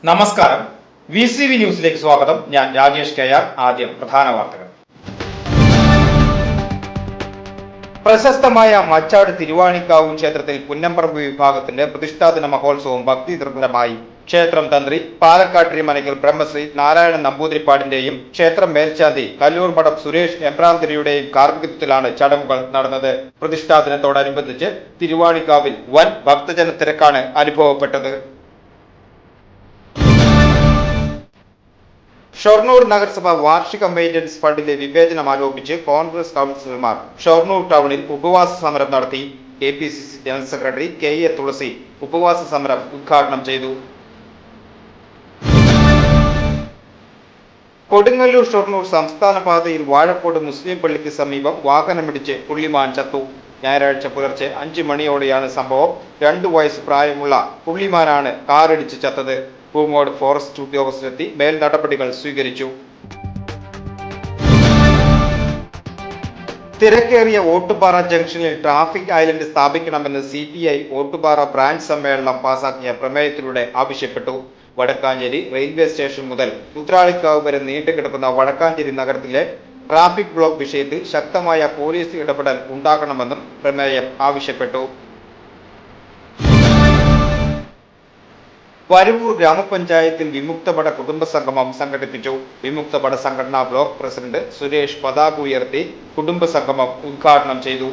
നമസ്കാരം. VCV ന്യൂസിലേക്ക് സ്വാഗതം. ഞാൻ രാജേഷ് കെയാർ. ആദ്യം പ്രധാന വാർത്തകൾ. പ്രശസ്തമായ മച്ചാട് തിരുവാണിക്കാവ് ക്ഷേത്രത്തിൽ പുന്നമ്പറമ്പ് വിഭാഗത്തിന്റെ പ്രതിഷ്ഠാദിന മഹോത്സവം ഭക്തിനിർഭരമായി. ക്ഷേത്രം തന്ത്രി പാലക്കാട്ടിരി മനയ്ക്കൽ ബ്രഹ്മശ്രീ നാരായണ നമ്പൂതിരിപ്പാടിന്റെയും ക്ഷേത്രം മേൽശാന്തി കല്ലൂർ മഠം സുരേഷ് എബ്രാന്തരിയുടെയും കാർമ്മികത്വത്തിലാണ് ചടങ്ങുകൾ നടന്നത്. പ്രതിഷ്ഠാദിനത്തോടനുബന്ധിച്ച് തിരുവാണിക്കാവിൽ വൻ ഭക്തജന തിരക്കാണ് അനുഭവപ്പെട്ടത്. ഷൊർണൂർ നഗരസഭ വാർഷിക മെയിന്റനൻസ് ഫണ്ടിലെ വിവേചനം ആരോപിച്ച് കോൺഗ്രസ് കൗൺസിലർമാർ ഷൊർണൂർ ടൗണിൽ ഉപവാസ സമരം നടത്തി. KPCC ജനറൽ സെക്രട്ടറി KA തുളസി ഉപവാസ സമരം ഉദ്ഘാടനം ചെയ്തു. കൊടുങ്ങല്ലൂർ ഷൊർണൂർ സംസ്ഥാന പാതയിൽ വാഴക്കോട് മുസ്ലിം പള്ളിക്ക് സമീപം വാഹനമിടിച്ച് പുള്ളിമാൻ ചത്തു. ഞായറാഴ്ച പുലർച്ചെ 5 മണിയോടെയാണ് സംഭവം. 2 വയസ്സ് പ്രായമുള്ള പുള്ളിമാനാണ് കാറിടിച്ച് ചത്തത്. പൂങ്ങോട് ഫോറസ്റ്റ് ഉദ്യോഗസ്ഥരെത്തി മേൽ നടപടികൾ സ്വീകരിച്ചു. തിരക്കേറിയ ഓട്ടുപാറ ജംഗ്ഷനിൽ ട്രാഫിക് ഐലൻഡ് സ്ഥാപിക്കണമെന്ന് CPI ഓട്ടുപാറ ബ്രാഞ്ച് സമ്മേളനം പാസാക്കിയ പ്രമേയത്തിലൂടെ ആവശ്യപ്പെട്ടു. വടക്കാഞ്ചേരി റെയിൽവേ സ്റ്റേഷൻ മുതൽ ഉത്രാളിക്കാവ് വരെ നീണ്ടുകിടക്കുന്ന വടക്കാഞ്ചേരി നഗരത്തിലെ ട്രാഫിക് ബ്ലോക്ക് വിഷയത്തിൽ ശക്തമായ പോലീസ് ഇടപെടൽ ഉണ്ടാകണമെന്നും പ്രമേയം ആവശ്യപ്പെട്ടു. വരവൂർ ഗ്രാമപഞ്ചായത്തിൽ വിമുക്തപട കുടുംബസംഗമം സംഘടിപ്പിച്ചു. വിമുക്തപട സംഘടനാ ബ്ലോക്ക് പ്രസിഡന്റ് സുരേഷ് പതാക ഉയർത്തി കുടുംബസംഗമം ഉദ്ഘാടനം ചെയ്തു.